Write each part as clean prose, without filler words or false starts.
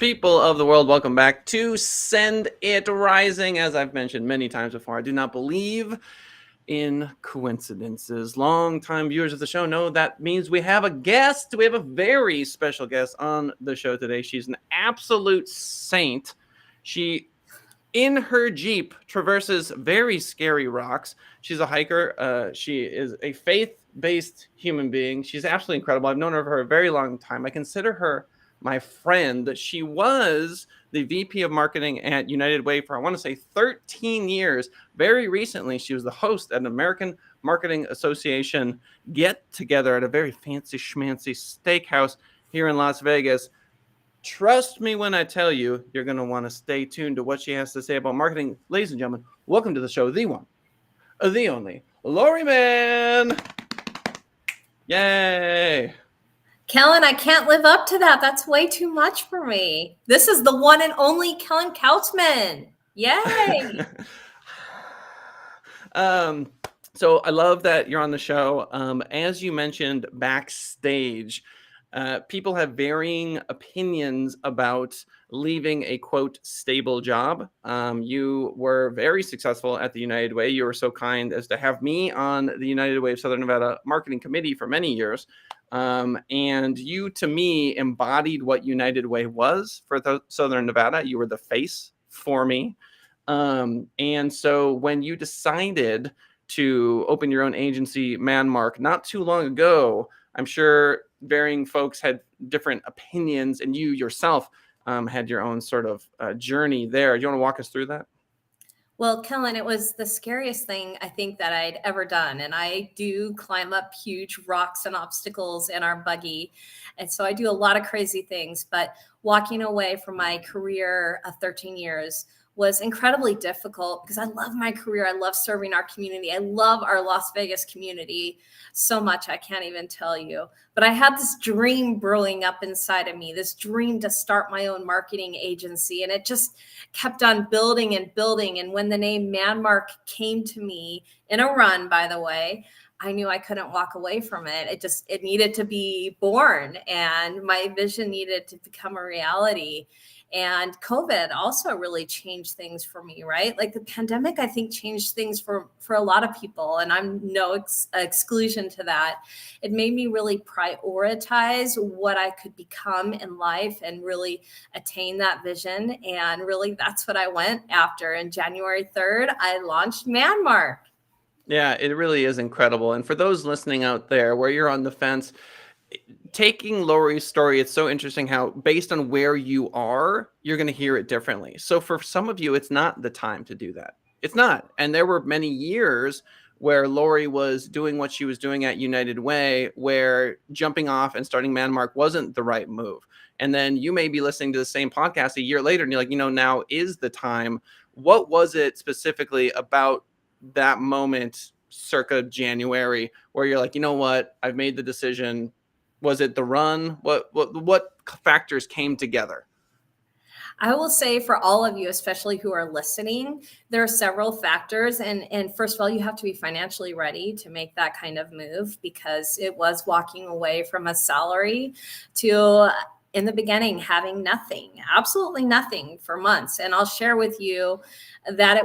People of the world, welcome back to Send It Rising. As I've mentioned many times before, I do not believe in coincidences. Long-time viewers of the show know that means we have a guest. We have a very special guest on the show today. She's an absolute saint. She, in her Jeep, traverses very scary rocks. She's a hiker. She is a faith-based human being. She's absolutely incredible. I've known her for a very long time. I consider her my friend. She was the VP of marketing at United Way for, I want to say, 13 years. Very recently, she was the host at an American Marketing Association get-together at a very fancy schmancy steakhouse here in Las Vegas. Trust me when I tell you, you're going to want to stay tuned to what she has to say about marketing. Ladies and gentlemen, welcome to the show, the one, the only, Laurie Mann. Yay. Kellen, I can't live up to that. That's way too much for me. This is the one and only Kellen Kautzman. Yay. So I love that you're on the show. As you mentioned backstage, people have varying opinions about leaving a, quote, stable job. You were very successful at the United Way. You were so kind as to have me on the United Way of Southern Nevada marketing committee for many years. And you, to me, embodied what United Way was for Southern Nevada. You were the face for me. And so when you decided to open your own agency, Mann, not too long ago, I'm sure varying folks had different opinions, and you yourself had your own sort of journey there. Do you want to walk us through that? Well, Kellen, it was the scariest thing I think that I'd ever done. And I do climb up huge rocks and obstacles in our buggy. And so I do a lot of crazy things. But walking away from my career of 13 years was incredibly difficult because I love my career. I love serving our community. I love our Las Vegas community so much. I can't even tell you. But I had this dream brewing up inside of me, this dream to start my own marketing agency. And it just kept on building and building. And when the name Mann came to me in a run, by the way, I knew I couldn't walk away from it. It needed to be born, and my vision needed to become a reality. And COVID also really changed things for me, right? Like the pandemic, I think, changed things for a lot of people, and I'm no exclusion to that. It made me really prioritize what I could become in life and really attain that vision. And really, that's what I went after. And January 3rd, I launched Mann. Yeah, it really is incredible. And for those listening out there where you're on the fence, taking Laurie's story, it's so interesting how based on where you are, you're going to hear it differently. So for some of you, it's not the time to do that. It's not. And there were many years where Laurie was doing what she was doing at United Way, where jumping off and starting Mann wasn't the right move. And then you may be listening to the same podcast a year later and you're like, now is the time. What was it specifically about that moment circa January where you're like, you know what, I've made the decision? Was it the run? What factors came together? I will say for all of you, especially who are listening, there are several factors. And first of all, you have to be financially ready to make that kind of move, because it was walking away from a salary to, in the beginning, having nothing, absolutely nothing for months. And I'll share with you that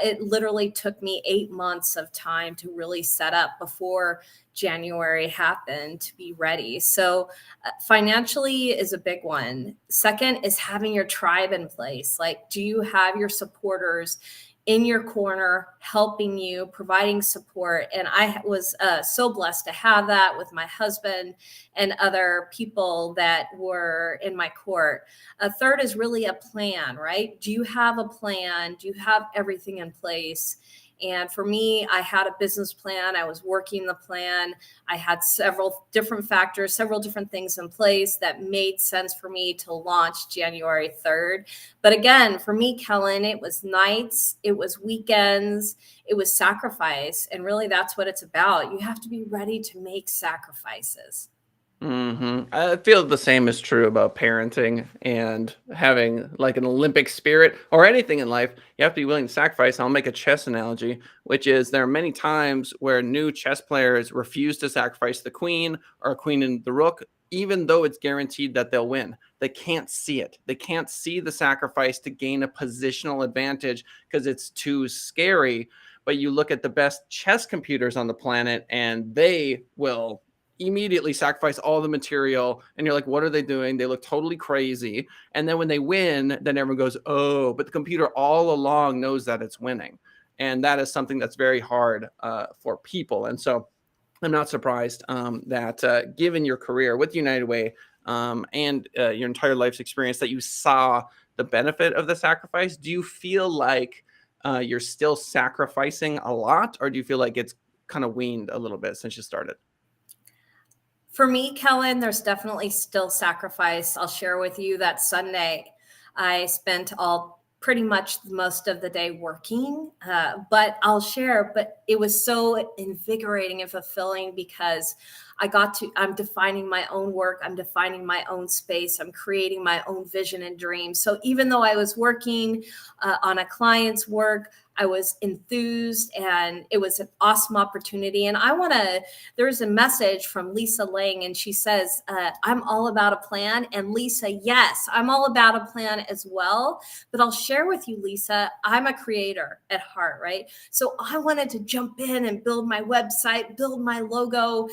it literally took me 8 months of time to really set up before January happened to be ready. So financially is a big one. Second is having your tribe in place. Like, do you have your supporters in your corner, helping you, providing support? And I was so blessed to have that with my husband and other people that were in my court. A third is really a plan, right? Do you have a plan? Do you have everything in place? And for me, I had a business plan. I was working the plan. I had several different factors, several different things in place that made sense for me to launch January 3rd. But again, for me, Kellen, it was nights, it was weekends, it was sacrifice. And really, that's what it's about. You have to be ready to make sacrifices. I feel the same is true about parenting and having like an Olympic spirit or anything in life. You have to be willing to sacrifice. I'll make a chess analogy, which is there are many times where new chess players refuse to sacrifice the queen or a queen and the rook even though it's guaranteed that they'll win. They can't see it. They can't see the sacrifice to gain a positional advantage because it's too scary. But you look at the best chess computers on the planet and they will immediately sacrifice all the material. And you're like, what are they doing? They look totally crazy. And then when they win, then everyone goes, oh, but the computer all along knows that it's winning. And that is something that's very hard for people. And so I'm not surprised that given your career with United Way and your entire life's experience, that you saw the benefit of the sacrifice. Do you feel like you're still sacrificing a lot, or do you feel like it's kind of weaned a little bit since you started? For me, Kellen, there's definitely still sacrifice. I'll share with you that Sunday I spent pretty much most of the day working, but it was so invigorating and fulfilling because I'm defining my own work. I'm defining my own space. I'm creating my own vision and dream. So even though I was working on a client's work, I was enthused and it was an awesome opportunity. And there's a message from Lisa Lang and she says, I'm all about a plan. And Lisa, yes, I'm all about a plan as well. But I'll share with you, Lisa, I'm a creator at heart, right? So I wanted to jump in and build my website, build my logo,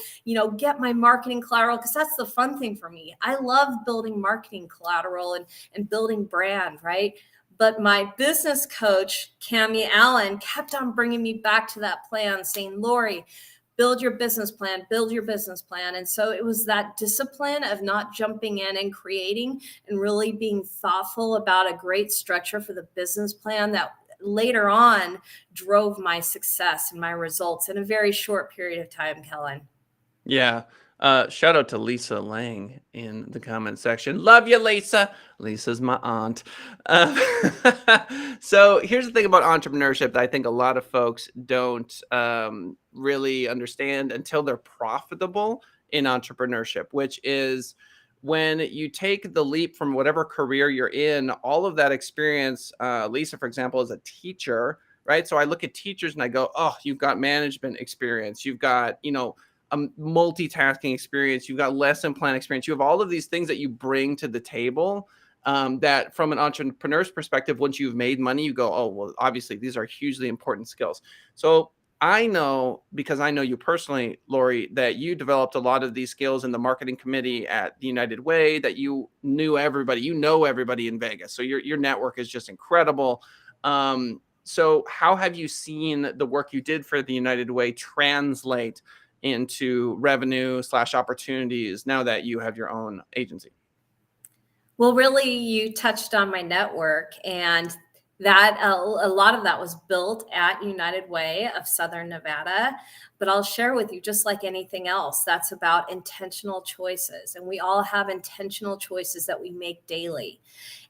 get my marketing collateral, because that's the fun thing for me. I love building marketing collateral and building brand, right? But my business coach, Cammie Allen, kept on bringing me back to that plan, saying, Laurie, build your business plan, build your business plan. And so it was that discipline of not jumping in and creating and really being thoughtful about a great structure for the business plan that later on drove my success and my results in a very short period of time, Kellen. Yeah. Shout out to Lisa Lang in the comment section. Love you, Lisa. Lisa's my aunt. So here's the thing about entrepreneurship that I think a lot of folks don't really understand until they're profitable in entrepreneurship, which is when you take the leap from whatever career you're in, all of that experience. Lisa, for example, is a teacher, right? So I look at teachers and I go, oh, you've got management experience. You've got, a multitasking experience, you've got lesson plan experience, you have all of these things that you bring to the table that from an entrepreneur's perspective, once you've made money, you go, oh, well, obviously these are hugely important skills. So I know, because I know you personally, Laurie, that you developed a lot of these skills in the marketing committee at the United Way, that you knew everybody, everybody in Vegas. So your network is just incredible. So how have you seen the work you did for the United Way translate into revenue / opportunities now that you have your own agency? Well, really, you touched on my network, and that a lot of that was built at United Way of Southern Nevada. But I'll share with you, just like anything else, that's about intentional choices. And we all have intentional choices that we make daily.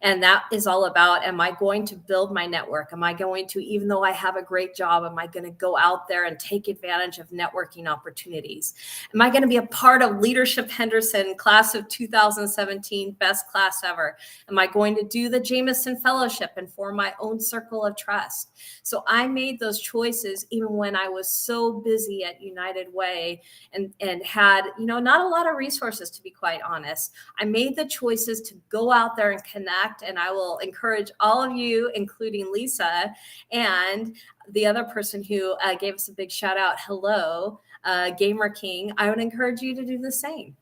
And that is all about, am I going to build my network? Am I going to, even though I have a great job, am I going to go out there and take advantage of networking opportunities? Am I going to be a part of Leadership Henderson class of 2017, best class ever? Am I going to do the Jameson Fellowship and form my own circle of trust? So I made those choices even when I was so busy at United Way and had, not a lot of resources, to be quite honest. I made the choices to go out there and connect. And I will encourage all of you, including Lisa and the other person who gave us a big shout out, hello, Gamer King. I would encourage you to do the same.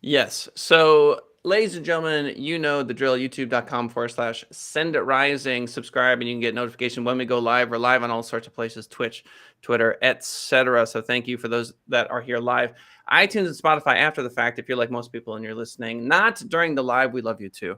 Yes. So ladies and gentlemen, you know the drill, youtube.com/send it rising. Subscribe and you can get notification when we go live. We're live on all sorts of places, Twitch, Twitter, etc. So thank you for those that are here live. iTunes and Spotify after the fact, if you're like most people and you're listening. Not during the live, we love you too.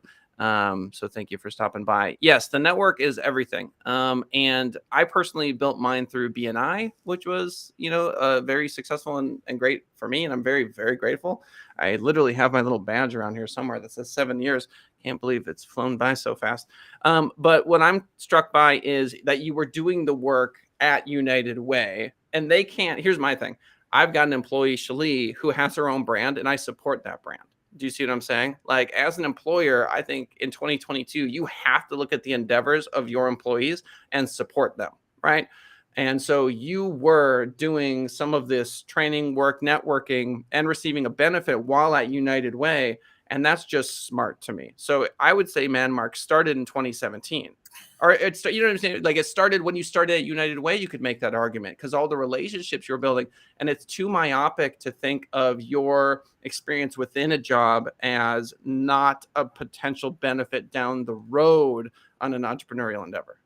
So thank you for stopping by. Yes, the network is everything. And I personally built mine through BNI, which was, very successful and great for me. And I'm very, very grateful. I literally have my little badge around here somewhere that says 7 years. Can't believe it's flown by so fast. But what I'm struck by is that you were doing the work at United Way, and they can't. Here's my thing. I've got an employee, Shalee, who has her own brand, and I support that brand. Do you see what I'm saying? Like, as an employer, I think in 2022, you have to look at the endeavors of your employees and support them, right? And so you were doing some of this training work, networking, and receiving a benefit while at United Way. And that's just smart to me. So I would say Manmark started in 2017. Or it's, you know what I'm saying? Like, it started when you started at United Way, you could make that argument because all the relationships you're building. And it's too myopic to think of your experience within a job as not a potential benefit down the road on an entrepreneurial endeavor.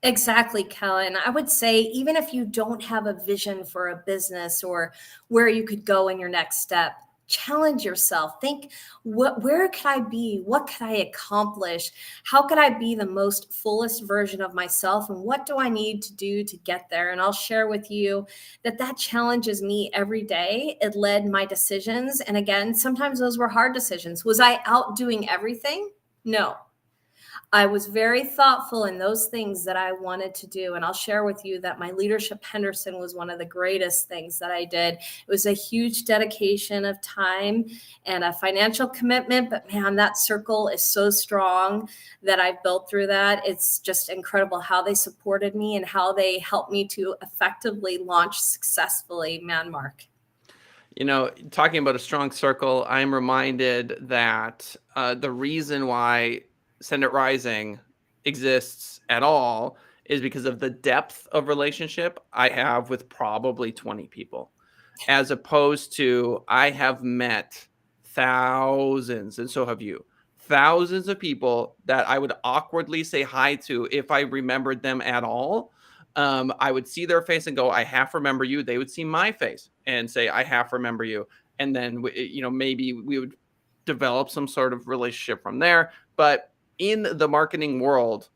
Exactly, Kellen. I would say even if you don't have a vision for a business or where you could go in your next step, challenge yourself. Think, where could I be? What could I accomplish? How could I be the most fullest version of myself? And what do I need to do to get there? And I'll share with you that challenges me every day. It led my decisions. And again, sometimes those were hard decisions. Was I out doing everything? No. I was very thoughtful in those things that I wanted to do. And I'll share with you that my leadership Henderson was one of the greatest things that I did. It was a huge dedication of time and a financial commitment. But man, that circle is so strong that I've built through that. It's just incredible how they supported me and how they helped me to effectively launch successfully Manmark. Talking about a strong circle, I'm reminded that the reason why Send It Rising exists at all is because of the depth of relationship I have with probably 20 people, as opposed to I have met thousands, and so have you, thousands of people that I would awkwardly say hi to if I remembered them at all. I would see their face and go, I half remember you. They would see my face and say, I half remember you. And then, maybe we would develop some sort of relationship from there. But in the marketing world,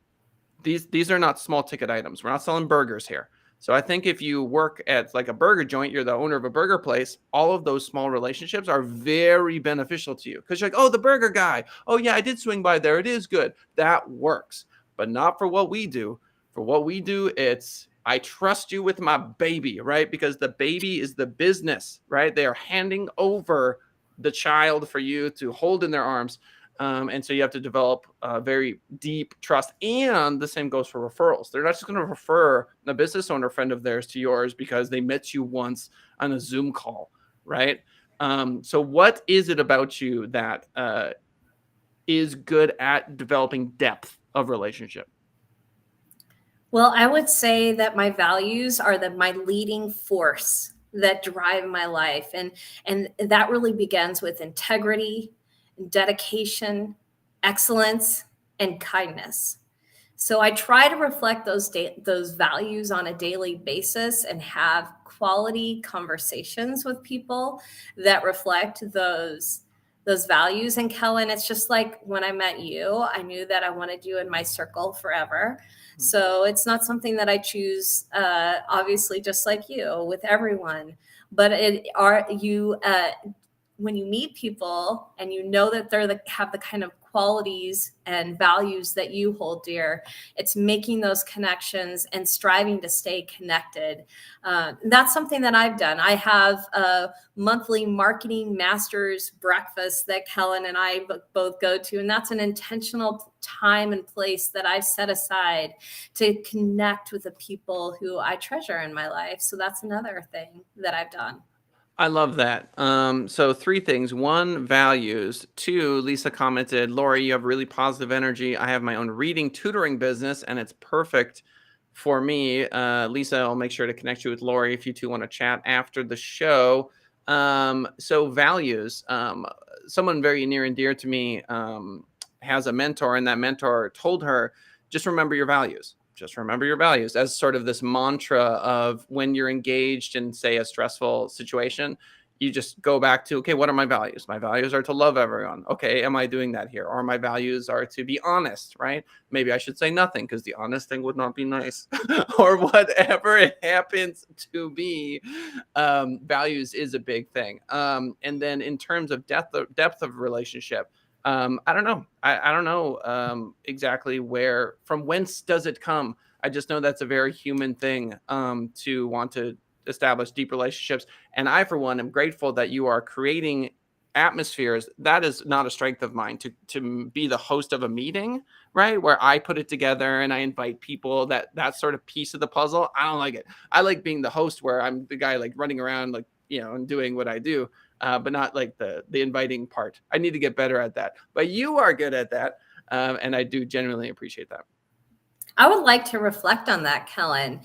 these are not small ticket items. We're not selling burgers here. So I think if you work at like a burger joint, you're the owner of a burger place, all of those small relationships are very beneficial to you because you're like, oh, the burger guy. Oh, yeah, I did swing by there. It is good. That works, but not for what we do. For what we do, it's I trust you with my baby, right? Because the baby is the business, right? They are handing over the child for you to hold in their arms. And so you have to develop a very deep trust. And the same goes for referrals. They're not just going to refer a business owner friend of theirs to yours because they met you once on a Zoom call, right? So what is it about you that is good at developing depth of relationship? Well, I would say that my values are my leading force that drive my life. And that really begins with integrity, dedication, excellence, and kindness. So I try to reflect those values on a daily basis and have quality conversations with people that reflect those values. And Kellen, it's just like when I met you, I knew that I wanted you in my circle forever. So it's not something that I choose, obviously, just like you with everyone. But when you meet people and you know that have the kind of qualities and values that you hold dear, it's making those connections and striving to stay connected. That's something that I've done. I have a monthly marketing masters breakfast that Kellen and I both go to, and that's an intentional time and place that I've set aside to connect with the people who I treasure in my life. So that's another thing that I've done. I love that. So three things. One, values. Two, Lisa commented, Laurie, you have really positive energy. I have my own reading tutoring business and it's perfect for me. Lisa, I'll make sure to connect you with Laurie if you two want to chat after the show. So values. Someone very near and dear to me has a mentor, and that mentor told her, just remember your values. Just remember your values as sort of this mantra of when you're engaged in, say, a stressful situation, you just go back to, okay, what are my values? My values are to love everyone. Okay, am I doing that here? Or my values are to be honest, right? Maybe I should say nothing because the honest thing would not be nice or whatever it happens to be. Values is a big thing. And then in terms of depth of relationship, I don't know. I don't know exactly from whence does it come? I just know that's a very human thing to want to establish deep relationships. And I, for one, am grateful that you are creating atmospheres, that is not a strength of mine to be the host of a meeting, right? Where I put it together and I invite people, that sort of piece of the puzzle. I don't like it. I like being the host where I'm the guy like running around, like, and doing what I do, but not like the inviting part. I need to get better at that, but you are good at that. And I do genuinely appreciate that. I would like to reflect on that, Kellen.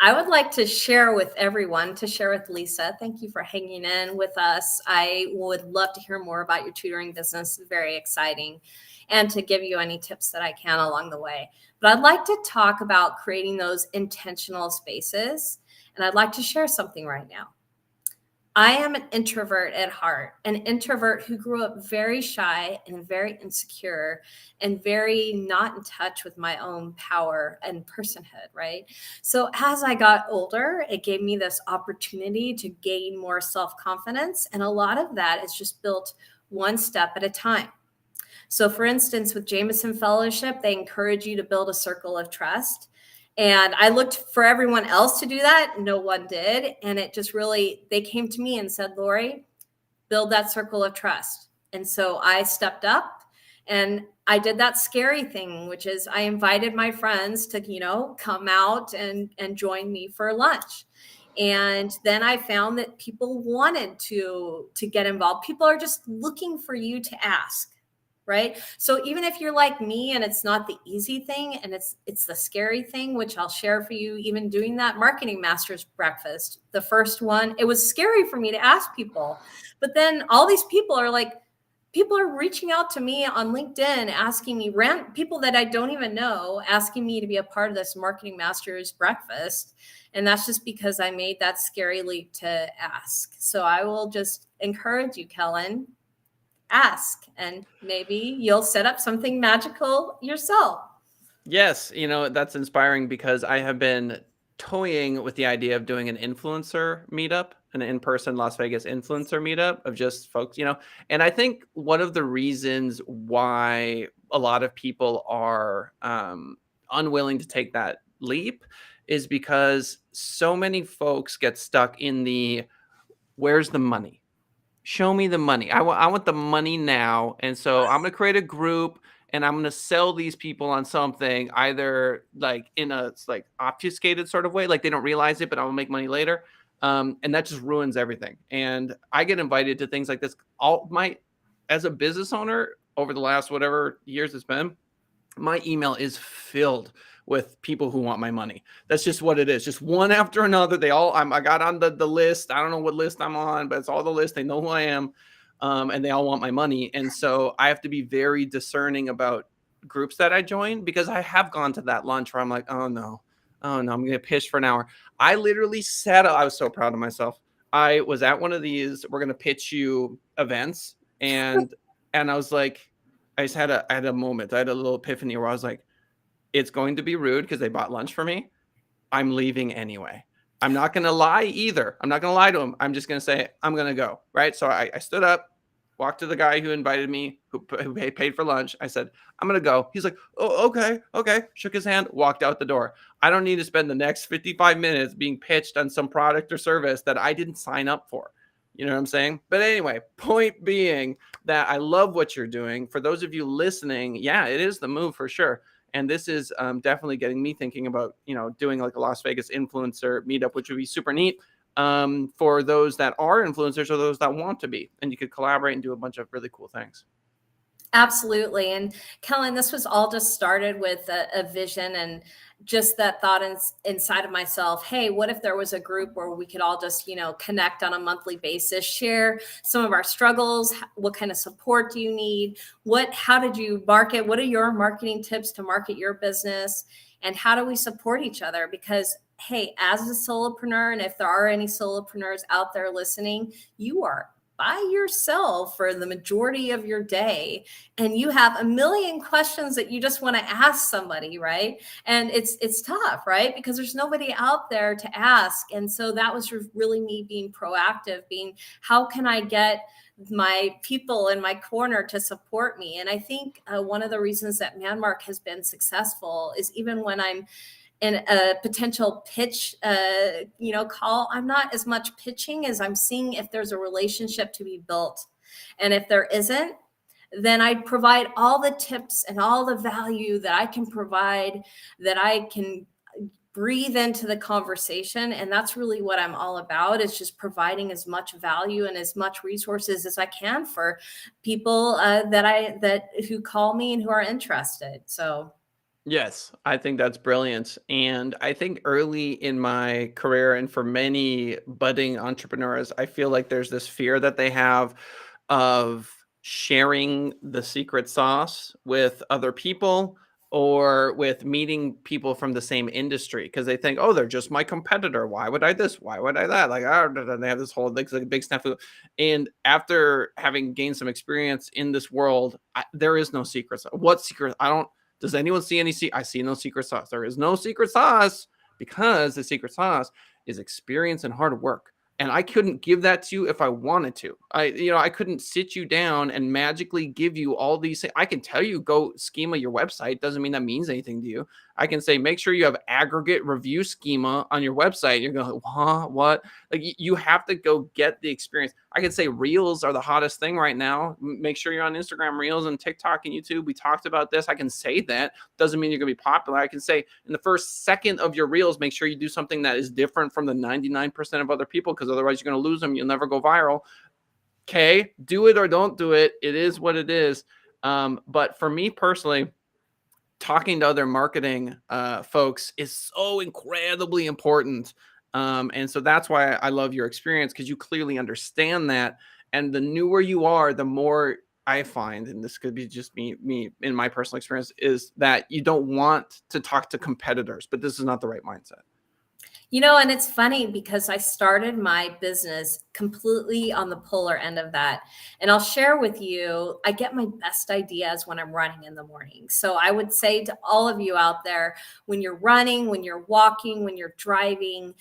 I would like to share with everyone, to share with Lisa. Thank you for hanging in with us. I would love to hear more about your tutoring business. Very exciting. And to give you any tips that I can along the way. But I'd like to talk about creating those intentional spaces. And I'd like to share something right now. I am an introvert at heart, an introvert who grew up very shy and very insecure and very not in touch with my own power and personhood, right? So as I got older, it gave me this opportunity to gain more self-confidence. And a lot of that is just built one step at a time. So for instance, with Jameson Fellowship, they encourage you to build a circle of trust. And I looked for everyone else to do that. No one did. And it just really, they came to me and said, Laurie, build that circle of trust. And so I stepped up and I did that scary thing, which is I invited my friends to, come out and join me for lunch. And then I found that people wanted to get involved. People are just looking for you to ask. Right. So even if you're like me and it's not the easy thing and it's the scary thing, which I'll share for you, even doing that marketing masters breakfast, the first one, it was scary for me to ask people. But then all these people are reaching out to me on LinkedIn, asking me, people that I don't even know, asking me to be a part of this marketing masters breakfast. And that's just because I made that scary leap to ask. So I will just encourage you, Kellen. Ask, and maybe you'll set up something magical yourself. Yes, that's inspiring because I have been toying with the idea of doing an influencer meetup, an in-person Las Vegas influencer meetup of just folks, and I think one of the reasons why a lot of people are unwilling to take that leap is because so many folks get stuck in the where's the money? Show me the money. I want the money now. And so I'm going to create a group and I'm going to sell these people on something, either like in a like obfuscated sort of way, like they don't realize it, but I will make money later. And that just ruins everything. And I get invited to things like this. As a business owner over the last whatever years it's been, my email is filled with people who want my money. That's just what it is. Just one after another. I got on the list. I don't know what list I'm on, but it's all the list. They know who I am. And they all want my money. And so I have to be very discerning about groups that I join, because I have gone to that lunch where I'm like, oh no, I'm going to pitch for an hour. I literally I was so proud of myself. I was at one of these, we're going to pitch you events. And I was like, I had a moment. I had a little epiphany where I was like, it's going to be rude because they bought lunch for me. I'm leaving anyway. I'm not going to lie either. I'm not going to lie to them. I'm just going to say, I'm going to go. Right. So I stood up, walked to the guy who invited me, who paid for lunch. I said, I'm going to go. He's like, oh, okay. Okay. Shook his hand, walked out the door. I don't need to spend the next 55 minutes being pitched on some product or service that I didn't sign up for. You know what I'm saying? But anyway, point being that I love what you're doing. For those of you listening, yeah, it is the move for sure. And this is definitely getting me thinking about, doing like a Las Vegas influencer meetup, which would be super neat for those that are influencers or those that want to be. And you could collaborate and do a bunch of really cool things. Absolutely. And Kellen, this was all just started with a vision and just that thought inside of myself. Hey, what if there was a group where we could all just, connect on a monthly basis, share some of our struggles? What kind of support do you need? How did you market? What are your marketing tips to market your business? And how do we support each other? Because hey, as a solopreneur, and if there are any solopreneurs out there listening, you are by yourself for the majority of your day, and you have a million questions that you just want to ask somebody, right? And it's tough, right? Because there's nobody out there to ask. And so that was really me being proactive, how can I get my people in my corner to support me? And I think one of the reasons that Manmark has been successful is even when I'm in a potential pitch, call, I'm not as much pitching as I'm seeing if there's a relationship to be built. And if there isn't, then I provide all the tips and all the value that I can provide, that I can breathe into the conversation. And that's really what I'm all about, is just providing as much value and as much resources as I can for people that who call me and who are interested. So Yes, I think that's brilliant. And I think early in my career, and for many budding entrepreneurs, I feel like there's this fear that they have of sharing the secret sauce with other people or with meeting people from the same industry, because they think, oh, they're just my competitor. Why would I this? Why would I that? Like, oh, they have this whole like big snafu. And after having gained some experience in this world, there is no secret. What secret? I don't. Does anyone see any? I see no secret sauce. There is no secret sauce, because the secret sauce is experience and hard work. And I couldn't give that to you if I wanted to. I couldn't sit you down and magically give you all these things. I can tell you go schema your website. Doesn't mean that means anything to you. I can say make sure you have aggregate review schema on your website. You're going, huh? What? Like you have to go get the experience. I can say reels are the hottest thing right now. Make sure you're on Instagram reels and TikTok and YouTube. We talked about this. I can say that. Doesn't mean you're going to be popular. I can say in the first second of your reels, make sure you do something that is different from the 99% of other people, because otherwise you're going to lose them. You'll never go viral. Okay, do it or don't do it. It is what it is. But for me personally, talking to other marketing folks is so incredibly important. And so that's why I love your experience, because you clearly understand that. And the newer you are, the more I find, and this could be just me in my personal experience, is that you don't want to talk to competitors, but this is not the right mindset. And it's funny because I started my business completely on the polar end of that. And I'll share with you, I get my best ideas when I'm running in the morning. So I would say to all of you out there, when you're running, when you're walking, when you're driving,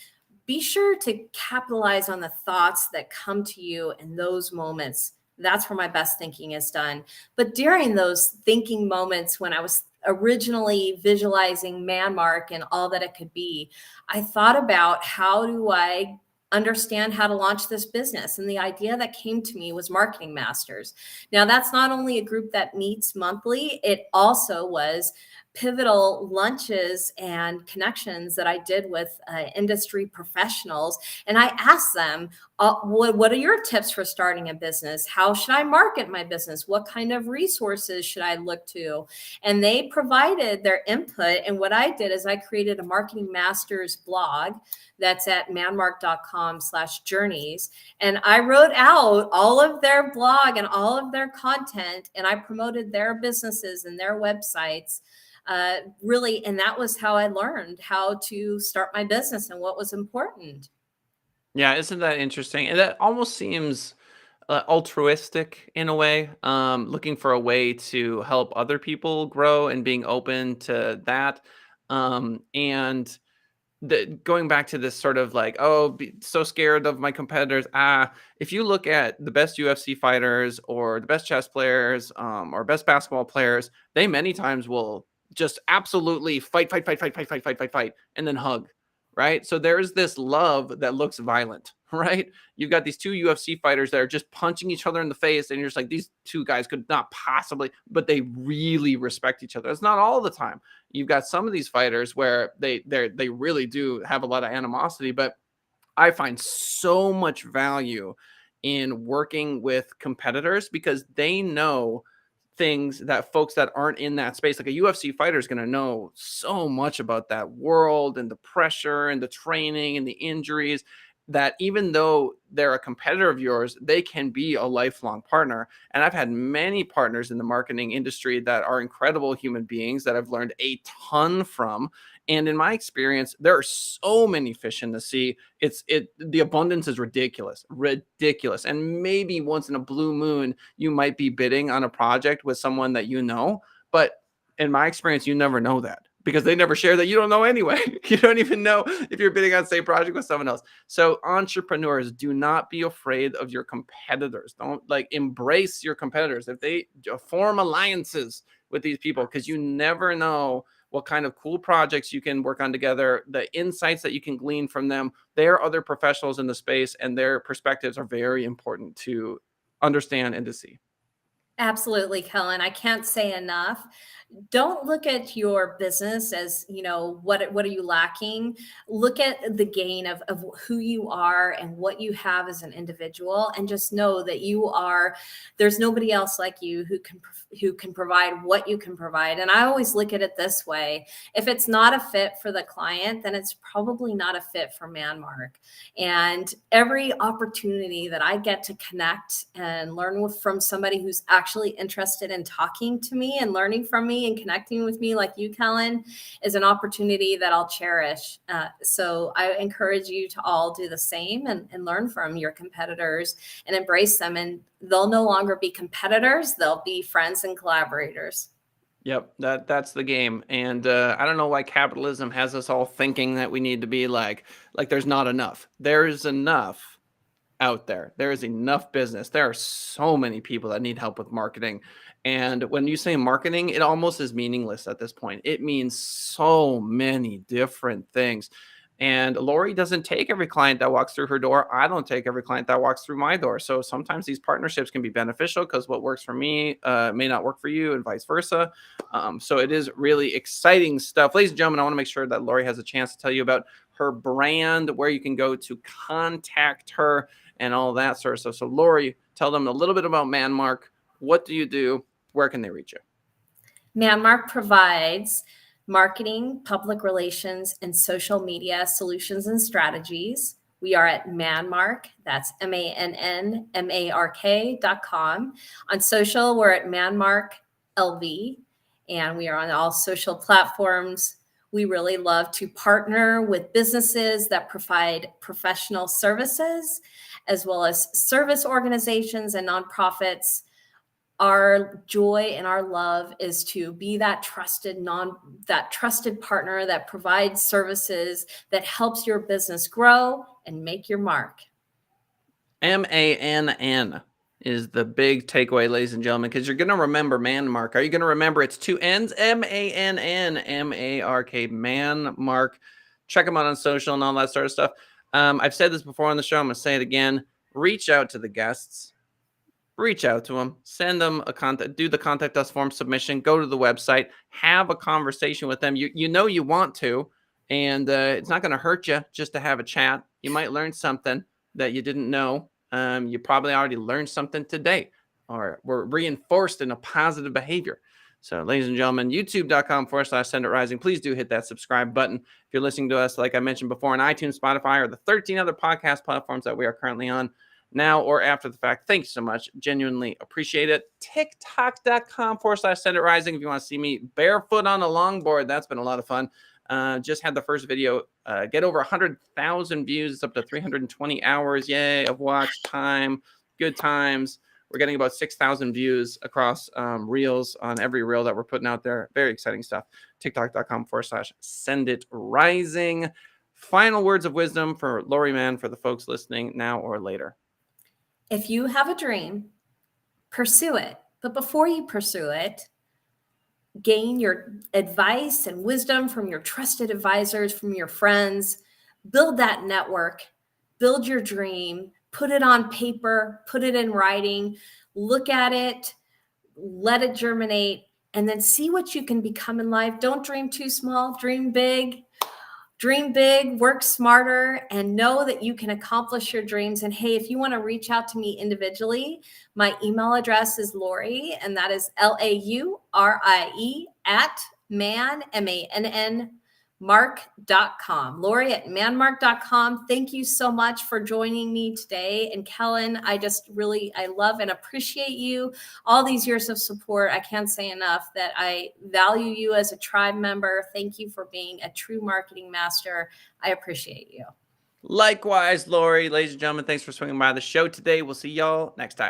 be sure to capitalize on the thoughts that come to you in those moments. That's where my best thinking is done. But during those thinking moments, when I was originally visualizing Manmark and all that it could be, I thought about, how do I understand how to launch this business? And the idea that came to me was Marketing Masters. Now, that's not only a group that meets monthly, it also was pivotal lunches and connections that I did with industry professionals. And I asked them, what are your tips for starting a business? How should I market my business? What kind of resources should I look to? And they provided their input. And what I did is I created a Marketing Masters blog that's at manmark.com/journeys. And I wrote out all of their blog and all of their content, and I promoted their businesses and their websites. Really, and that was how I learned how to start my business and what was important. Yeah, isn't that interesting? And that almost seems altruistic in a way, looking for a way to help other people grow and being open to that. And going back to this sort of like, oh, so scared of my competitors. If you look at the best UFC fighters or the best chess players, or best basketball players, they many times will just absolutely fight, and then hug, right? So there's this love that looks violent, right? You've got these two UFC fighters that are just punching each other in the face, and you're just like, these two guys could not possibly, but they really respect each other. It's not all the time. You've got some of these fighters where they really do have a lot of animosity, but I find so much value in working with competitors, because they know things that folks that aren't in that space, like a UFC fighter, is going to know so much about that world and the pressure and the training and the injuries, that even though they're a competitor of yours, they can be a lifelong partner. And I've had many partners in the marketing industry that are incredible human beings that I've learned a ton from. And in my experience, there are so many fish in the sea. The abundance is ridiculous. And maybe once in a blue moon, you might be bidding on a project with someone that you know. But in my experience, you never know that, because they never share that you don't know anyway. You don't even know if you're bidding on the same project with someone else. So entrepreneurs, do not be afraid of your competitors. Don't embrace your competitors. If they form alliances with these people, because you never know what kind of cool projects you can work on together, the insights that you can glean from them. They're other professionals in the space, and their perspectives are very important to understand and to see. Absolutely, Kellen. I can't say enough. Don't look at your business as, what are you lacking? Look at the gain of who you are and what you have as an individual, and just know that there's nobody else like you who can provide what you can provide. And I always look at it this way: if it's not a fit for the client, then it's probably not a fit for Manmark. And every opportunity that I get to connect and learn from somebody who's actually interested in talking to me and learning from me and connecting with me, like you, Kellen, is an opportunity that I'll cherish. So I encourage you to all do the same and learn from your competitors and embrace them. And they'll no longer be competitors, they'll be friends and collaborators. Yep, that's the game. And I don't know why capitalism has us all thinking that we need to be like there's not enough. There's enough out there. There is enough business. There are so many people that need help with marketing. And when you say marketing, it almost is meaningless at this point. It means so many different things. And Laurie doesn't take every client that walks through her door. I don't take every client that walks through my door. So sometimes these partnerships can be beneficial because what works for me may not work for you, and vice versa. So it is really exciting stuff. Ladies and gentlemen, I want to make sure that Laurie has a chance to tell you about her brand, where you can go to contact her, and all that sort of stuff. So Laurie, tell them a little bit about Manmark. What do you do? Where can they reach you? Manmark provides marketing, public relations, and social media solutions and strategies. We are at Manmark. That's MANNMARK.com. On social, we're at Manmark LV, and we are on all social platforms. We really love to partner with businesses that provide professional services, as well as service organizations and nonprofits. Our joy and our love is to be that trusted partner that provides services that helps your business grow and make your mark. MANN is the big takeaway, ladies and gentlemen, because you're going to remember Manmark. Are you going to remember it's two N's? MANNMARK, Manmark. Check them out on social and all that sort of stuff. I've said this before on the show. I'm going to say it again. Reach out to the guests. Reach out to them, send them do the contact us form submission, go to the website, have a conversation with them. You know you want to, and it's not going to hurt you just to have a chat. You might learn something that you didn't know. You probably already learned something today, or were reinforced in a positive behavior. So, ladies and gentlemen, youtube.com/Send It Rising. Please do hit that subscribe button. If you're listening to us, like I mentioned before, on iTunes, Spotify, or the 13 other podcast platforms that we are currently on, now or after the fact, thanks so much. Genuinely appreciate it. TikTok.com/Send It Rising. If you want to see me barefoot on a longboard, that's been a lot of fun. Just had the first video get over 100,000 views. It's up to 320 hours, yay, of watch time. Good times. We're getting about 6,000 views across reels on every reel that we're putting out there. Very exciting stuff. TikTok.com/Send It Rising. Final words of wisdom for Laurie Mann, for the folks listening now or later. If you have a dream, pursue it. But before you pursue it, gain your advice and wisdom from your trusted advisors, from your friends. Build that network. Build your dream. Put it on paper. Put it in writing. Look at it. Let it germinate. And then see what you can become in life. Don't dream too small. Dream big. Dream big, work smarter, and know that you can accomplish your dreams. And hey, if you want to reach out to me individually, my email address is Laurie, and that is LAURIE at Mann, MANN, Mark.com. Laurie at Manmark.com. Thank you so much for joining me today. And Kellen, I love and appreciate you. All these years of support, I can't say enough that I value you as a tribe member. Thank you for being a true marketing master. I appreciate you. Likewise, Laurie. Ladies and gentlemen, thanks for swinging by the show today. We'll see y'all next time.